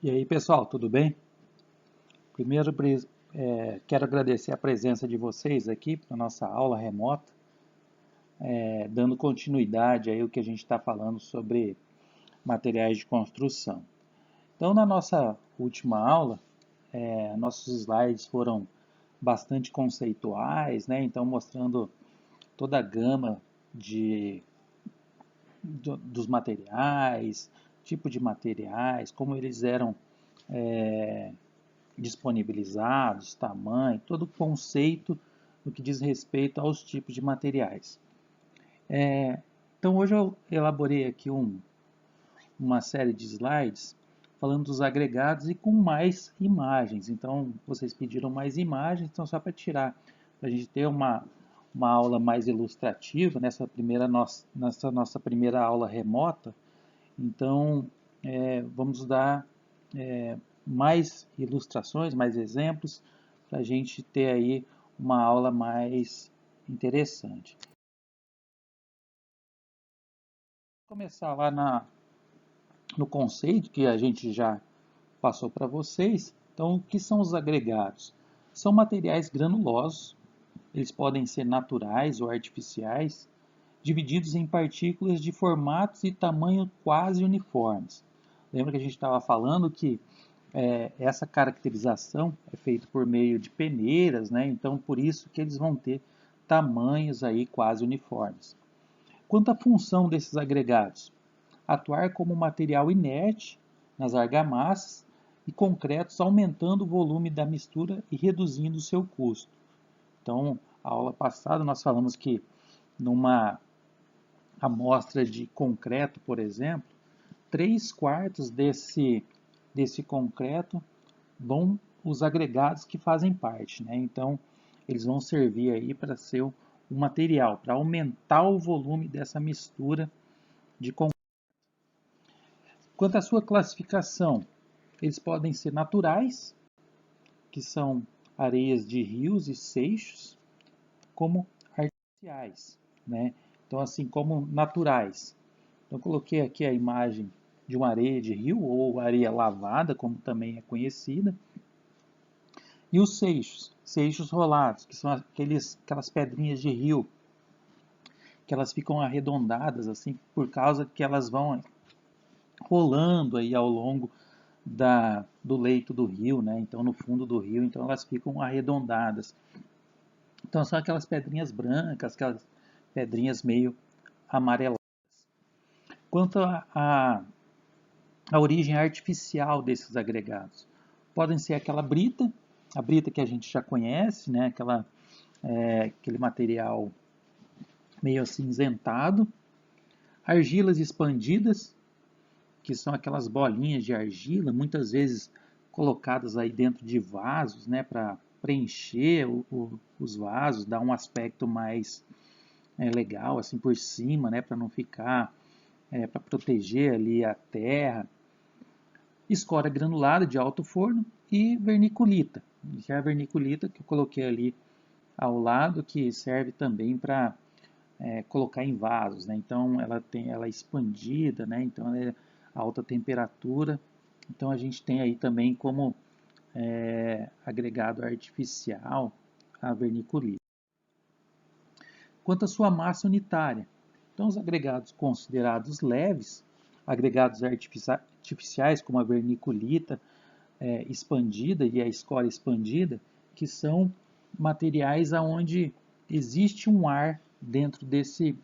E aí, pessoal, tudo bem? Primeiro, quero agradecer a presença de vocês aqui para a nossa aula remota, dando continuidade aí ao que a gente está falando sobre materiais de construção. Então, na nossa última aula, nossos slides foram bastante conceituais, né? Então, mostrando toda a gama dos materiais, tipo de materiais, como eles eram disponibilizados, tamanho, todo o conceito no que diz respeito aos tipos de materiais. Então hoje eu elaborei aqui uma série de slides falando dos agregados e com mais imagens. Então vocês pediram mais imagens, então só para tirar, para a gente ter uma aula mais ilustrativa nessa nossa primeira aula remota. Então vamos dar mais ilustrações, mais exemplos, para a gente ter aí uma aula mais interessante. Vou começar lá no conceito que a gente já passou para vocês. Então, o que são os agregados? São materiais granulosos, eles podem ser naturais ou artificiais, divididos em partículas de formatos e tamanho quase uniformes. Lembra que a gente estava falando que essa caracterização é feita por meio de peneiras, né? Então por isso que eles vão ter tamanhos aí quase uniformes. Quanto à função desses agregados, atuar como material inerte nas argamassas e concretos, aumentando o volume da mistura e reduzindo o seu custo. Então, a aula passada nós falamos que numa amostra de concreto, por exemplo, 3/4 desse concreto vão os agregados que fazem parte, né? Então, eles vão servir aí para ser um material, para aumentar o volume dessa mistura de concreto. Quanto à sua classificação, eles podem ser naturais, que são areias de rios e seixos, como artificiais, né? Então, assim como naturais. Então, eu coloquei aqui a imagem de uma areia de rio, ou areia lavada, como também é conhecida. E os seixos rolados, que são aquelas pedrinhas de rio, que elas ficam arredondadas assim, por causa que elas vão rolando aí ao longo do leito do rio, né? Então no fundo do rio, então elas ficam arredondadas. Então são aquelas pedrinhas brancas, aquelas pedrinhas meio amareladas. Quanto à origem artificial desses agregados, podem ser aquela brita, a brita que a gente já conhece, né? Aquele material meio acinzentado, argilas expandidas, que são aquelas bolinhas de argila, muitas vezes colocadas aí dentro de vasos, né, para preencher os vasos, dar um aspecto mais legal assim por cima, né, para não ficar, para proteger ali a terra. Escória granulada de alto forno e verniculita, que é a verniculita que eu coloquei ali ao lado, que serve também para colocar em vasos, né? Então ela é expandida, né? Então ela é alta temperatura. Então a gente tem aí também como agregado artificial a verniculita. Quanto à sua massa unitária, então os agregados considerados leves, agregados artificiais como a verniculita expandida e a escória expandida, que são materiais onde existe um ar dentro desse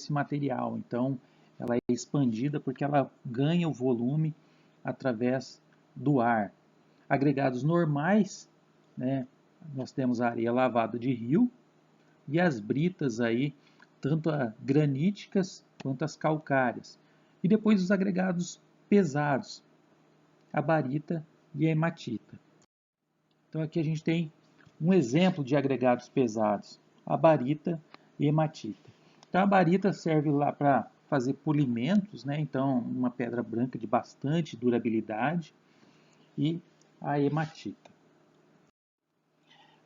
material. Então, ela é expandida porque ela ganha o volume através do ar. Agregados normais, né, nós temos a areia lavada de rio e as britas aí, tanto as graníticas quanto as calcárias. E depois os agregados pesados, a barita e a hematita. Então aqui a gente tem um exemplo de agregados pesados, a barita e a hematita. Então a barita serve lá para fazer polimentos, né? Então uma pedra branca de bastante durabilidade, e a hematita.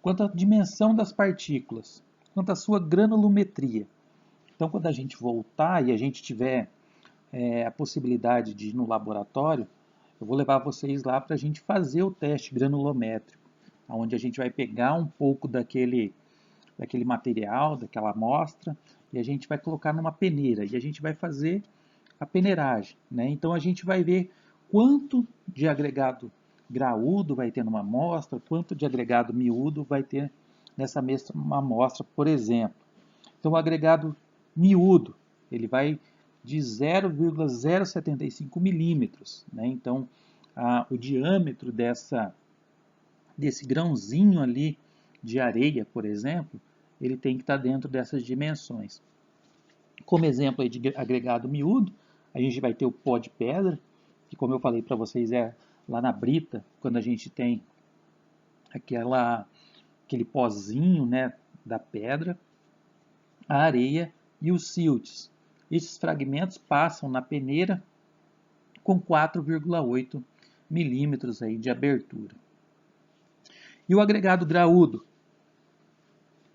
Quanto à dimensão das partículas, quanto à sua granulometria. Então quando a gente voltar e a gente tiver a possibilidade de ir no laboratório, Eu vou levar vocês lá para a gente fazer o teste granulométrico, onde a gente vai pegar um pouco daquele material, daquela amostra, e a gente vai colocar numa peneira, e a gente vai fazer a peneiragem, né? Então a gente vai ver quanto de agregado graúdo vai ter numa amostra, quanto de agregado miúdo vai ter nessa mesma amostra, por exemplo. Então o agregado miúdo, ele vai de 0,075 milímetros, né? Então o diâmetro desse grãozinho ali de areia, por exemplo, ele tem que estar dentro dessas dimensões. Como exemplo aí de agregado miúdo, a gente vai ter o pó de pedra, que como eu falei para vocês é lá na brita, quando a gente tem aquele pozinho, né, da pedra, a areia e os siltes. Esses fragmentos passam na peneira com 4,8 milímetros aí de abertura. E o agregado graúdo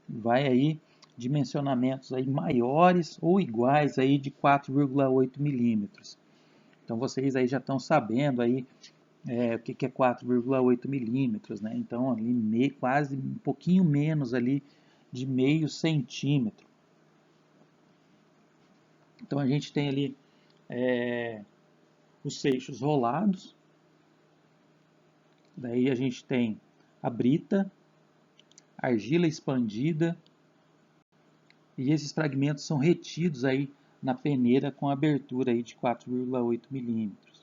vai aí dimensionamentos aí maiores ou iguais aí de 4,8 milímetros. Então vocês aí já estão sabendo aí o que é 4,8 milímetros, né? Então ali quase um pouquinho menos ali de meio centímetro. Então a gente tem ali os seixos rolados, daí a gente tem a brita, argila expandida, e esses fragmentos são retidos aí na peneira com abertura aí de 4,8 milímetros.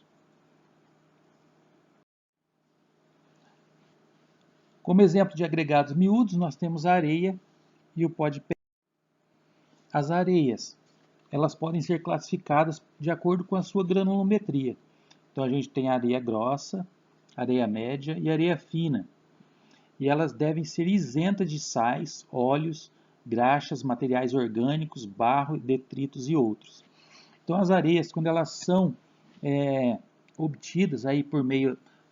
Como exemplo de agregados miúdos, nós temos a areia e o pó de pedra. As areias, elas podem ser classificadas de acordo com a sua granulometria. Então a gente tem areia grossa, areia média e areia fina. E elas devem ser isentas de sais, óleos, graxas, materiais orgânicos, barro, detritos e outros. Então as areias, quando elas são obtidas aí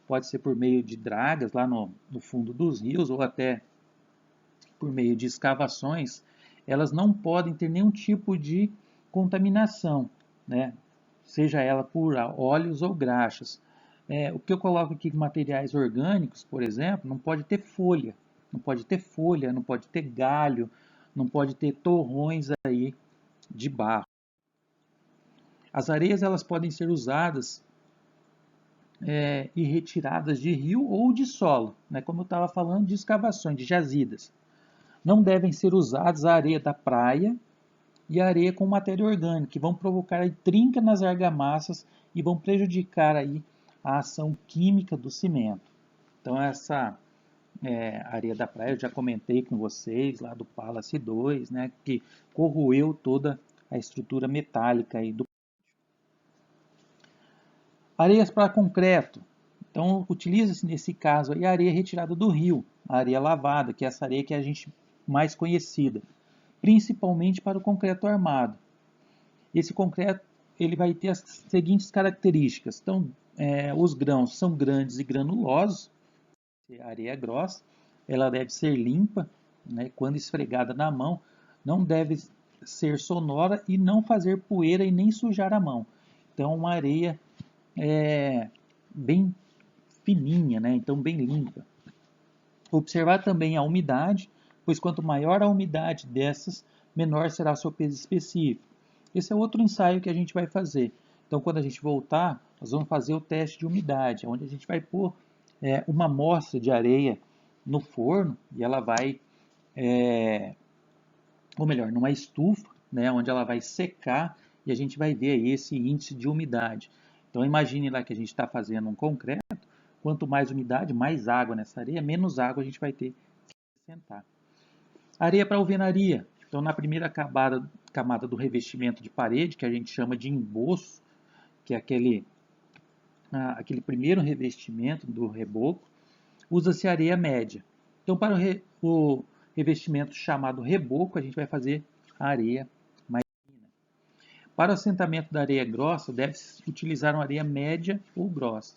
pode ser por meio de dragas lá no fundo dos rios ou até por meio de escavações, elas não podem ter nenhum tipo de contaminação, né? Seja ela por óleos ou graxas. O que eu coloco aqui de materiais orgânicos, por exemplo, não pode ter folha, não pode ter galho, não pode ter torrões aí de barro. As areias elas podem ser usadas e retiradas de rio ou de solo, né? Como eu estava falando de escavações, de jazidas. Não devem ser usadas a areia da praia e a areia com matéria orgânica, que vão provocar aí trinca nas argamassas e vão prejudicar aí a ação química do cimento. Então essa areia da praia eu já comentei com vocês lá do Palace 2, né, que corroeu toda a estrutura metálica aí do. Areias para concreto. Então utiliza-se nesse caso aí a areia retirada do rio, a areia lavada, que é essa areia que a gente mais conhecida, principalmente para o concreto armado. Esse concreto ele vai ter as seguintes características. Então, os grãos são grandes e granulosos, a areia é grossa, ela deve ser limpa, né, quando esfregada na mão, não deve ser sonora e não fazer poeira e nem sujar a mão. Então, uma areia bem fininha, né, então bem limpa. Observar também a umidade, pois quanto maior a umidade dessas, menor será o seu peso específico. Esse é outro ensaio que a gente vai fazer. Então, quando a gente voltar, nós vamos fazer o teste de umidade, onde a gente vai pôr uma amostra de areia no forno e ela vai, ou melhor, numa estufa, né, onde ela vai secar e a gente vai ver aí esse índice de umidade. Então, imagine lá que a gente está fazendo um concreto, quanto mais umidade, mais água nessa areia, menos água a gente vai ter que acrescentar. Areia para alvenaria. Então, na primeira camada do revestimento de parede, que a gente chama de emboço, que é aquele primeiro revestimento do reboco, usa-se areia média. Então, para o revestimento chamado reboco, a gente vai fazer a areia mais fina. Para o assentamento da areia grossa, deve-se utilizar uma areia média ou grossa.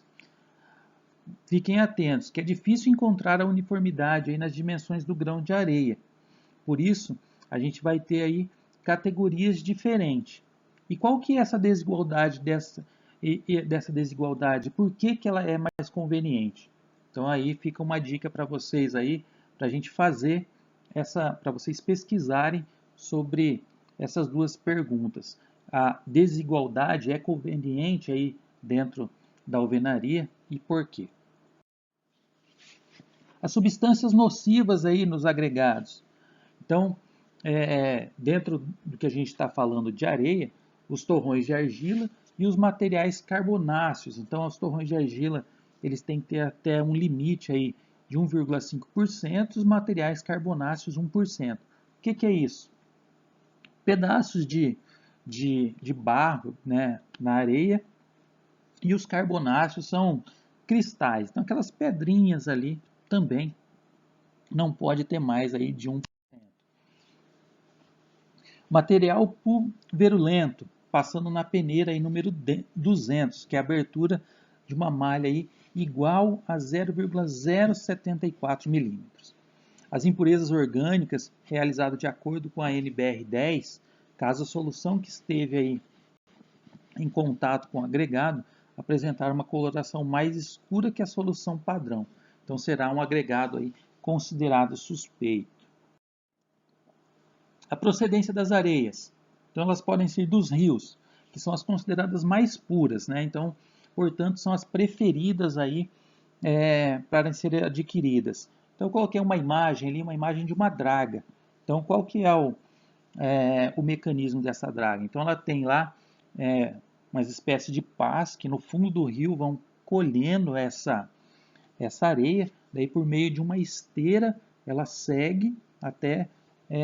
Fiquem atentos, que é difícil encontrar a uniformidade aí nas dimensões do grão de areia. Por isso, a gente vai ter aí categorias diferentes. E qual que é essa desigualdade e dessa desigualdade? Por que que ela é mais conveniente? Então aí fica uma dica para vocês aí, para a gente fazer para vocês pesquisarem sobre essas duas perguntas. A desigualdade é conveniente aí dentro da alvenaria e por quê? As substâncias nocivas aí nos agregados. Então, dentro do que a gente está falando de areia, os torrões de argila e os materiais carbonáceos. Então, os torrões de argila eles têm que ter até um limite aí de 1,5%, os materiais carbonáceos 1%. O que é isso? Pedaços de barro, né, na areia, e os carbonáceos são cristais. Então, aquelas pedrinhas ali também não pode ter mais aí de 1%. Material pulverulento, passando na peneira aí número 200, que é a abertura de uma malha aí igual a 0,074 milímetros. As impurezas orgânicas, realizado de acordo com a NBR10, caso a solução que esteve aí em contato com o agregado apresentar uma coloração mais escura que a solução padrão. Então será um agregado aí considerado suspeito. A procedência das areias. Então elas podem ser dos rios, que são as consideradas mais puras, né? Então, portanto, são as preferidas aí para serem adquiridas. Então eu coloquei uma imagem ali, uma imagem de uma draga. Então qual que é o mecanismo dessa draga? Então ela tem lá umas espécies de pás que no fundo do rio vão colhendo essa areia, daí por meio de uma esteira ela segue até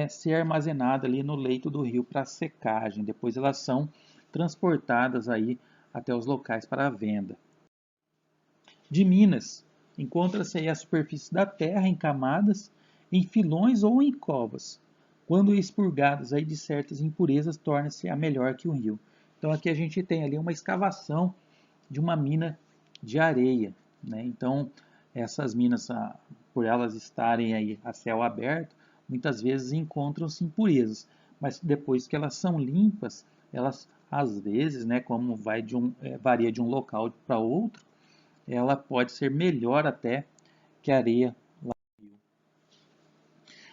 ser armazenada ali no leito do rio para secagem. Depois elas são transportadas aí até os locais para a venda. De minas, encontra-se aí a superfície da terra em camadas, em filões ou em covas. Quando expurgadas aí de certas impurezas, torna-se a melhor que o rio. Então aqui a gente tem ali uma escavação de uma mina de areia, né? Então essas minas, por elas estarem aí a céu aberto, muitas vezes encontram-se impurezas, mas depois que elas são limpas, elas às vezes, né, como varia de um local para outro, ela pode ser melhor até que a areia lá no rio.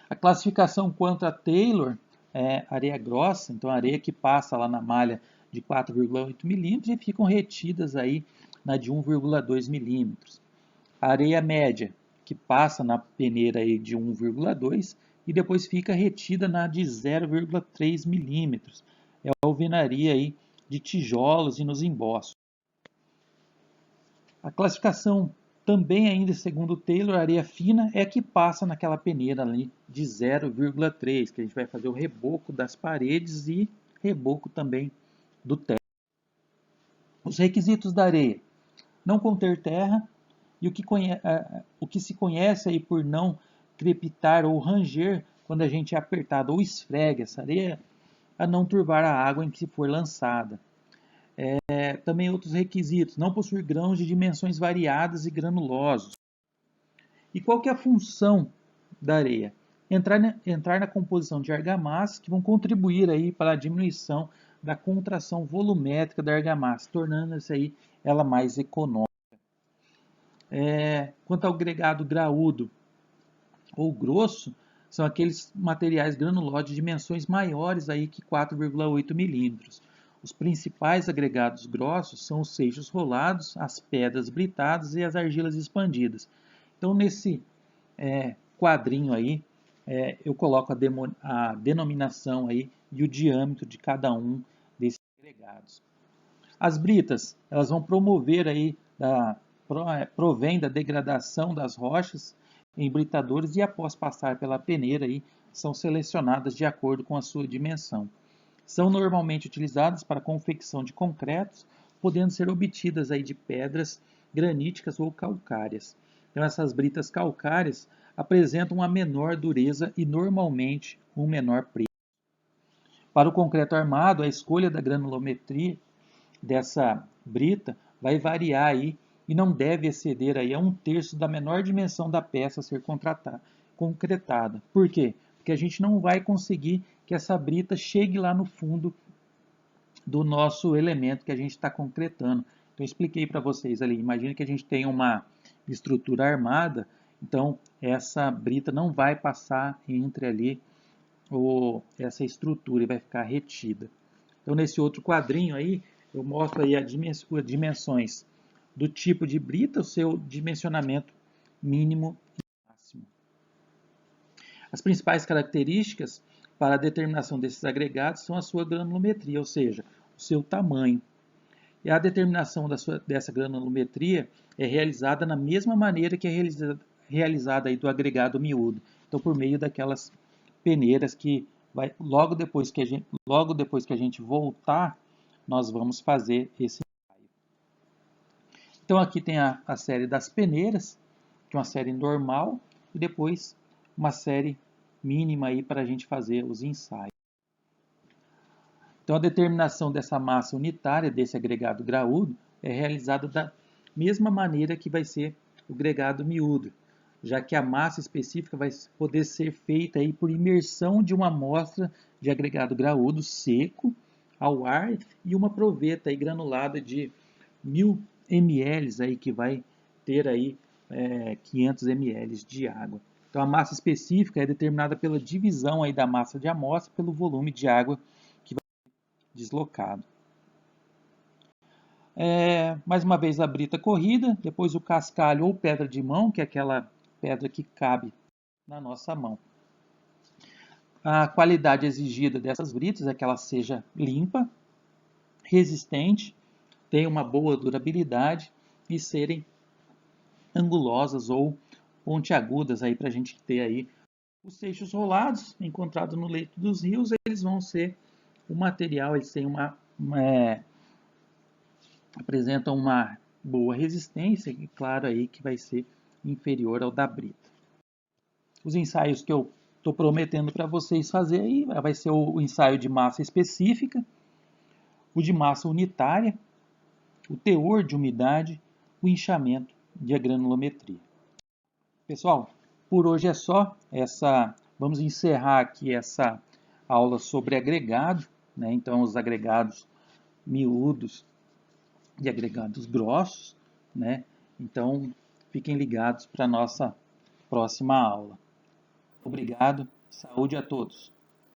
A classificação quanto a Taylor é areia grossa, então areia que passa lá na malha de 4,8 milímetros e ficam retidas aí na de 1,2 milímetros. A areia média, que passa na peneira aí de 1,2 e depois fica retida na de 0,3 milímetros. É a alvenaria aí de tijolos e nos emboços. A classificação também ainda segundo Taylor, areia fina é a que passa naquela peneira ali de 0,3, que a gente vai fazer o reboco das paredes e reboco também do teto. Os requisitos da areia: não conter terra e o que se conhece aí por não crepitar ou ranger quando a gente é apertado ou esfrega essa areia, a não turvar a água em que for lançada. Também outros requisitos: não possuir grãos de dimensões variadas e granulosos. E qual que é a função da areia? Entrar na composição de argamassas que vão contribuir aí para a diminuição da contração volumétrica da argamassa, tornando-se aí ela mais econômica. Quanto ao agregado graúdo ou grosso, são aqueles materiais granulosos de dimensões maiores aí que 4,8 milímetros. Os principais agregados grossos são os seixos rolados, as pedras britadas e as argilas expandidas. Então, nesse quadrinho aí, eu coloco a denominação aí e o diâmetro de cada um desses agregados. As britas, elas vão promover aí, provém da degradação das rochas em britadores e após passar pela peneira aí, são selecionadas de acordo com a sua dimensão. São normalmente utilizadas para confecção de concretos, podendo ser obtidas aí de pedras graníticas ou calcárias. Então essas britas calcárias apresentam uma menor dureza e normalmente um menor preço. Para o concreto armado, a escolha da granulometria dessa brita vai variar aí e não deve exceder aí a 1/3 da menor dimensão da peça a ser concretada. Por quê? Porque a gente não vai conseguir que essa brita chegue lá no fundo do nosso elemento que a gente está concretando. Então, eu expliquei para vocês ali, imagine que a gente tem uma estrutura armada, então essa brita não vai passar entre ali essa estrutura e vai ficar retida. Então, nesse outro quadrinho aí, eu mostro aí as dimensões do tipo de brita, o seu dimensionamento mínimo e máximo. As principais características para a determinação desses agregados são a sua granulometria, ou seja, o seu tamanho. E a determinação dessa granulometria é realizada na mesma maneira que é realizada aí do agregado miúdo. Então, por meio daquelas peneiras que logo depois que a gente voltar, nós vamos fazer esse ensaio. Então, aqui tem a série das peneiras, que é uma série normal, e depois uma série mínima aí para a gente fazer os ensaios. Então, a determinação dessa massa unitária, desse agregado graúdo, é realizada da mesma maneira que vai ser o agregado miúdo, já que a massa específica vai poder ser feita aí por imersão de uma amostra de agregado graúdo seco ao ar e uma proveta aí granulada de 1000 ml aí, que vai ter aí 500 ml de água. Então, a massa específica é determinada pela divisão aí da massa de amostra pelo volume de água deslocado. Mais uma vez a brita corrida, depois o cascalho ou pedra de mão, que é aquela pedra que cabe na nossa mão. A qualidade exigida dessas britas é que ela seja limpa, resistente, tenha uma boa durabilidade e serem angulosas ou pontiagudas aí para a gente ter aí os seixos rolados encontrados no leito dos rios. Eles vão ser o material, eles têm apresentam uma boa resistência e claro aí que vai ser inferior ao da brita. Os ensaios que eu estou prometendo para vocês fazer aí vai ser o ensaio de massa específica, o de massa unitária, o teor de umidade, o inchamento e a granulometria. Pessoal, por hoje é só. Vamos encerrar aqui essa aula sobre agregado, né? Então, os agregados miúdos e agregados grossos, né? Então, fiquem ligados para a nossa próxima aula. Obrigado, saúde a todos.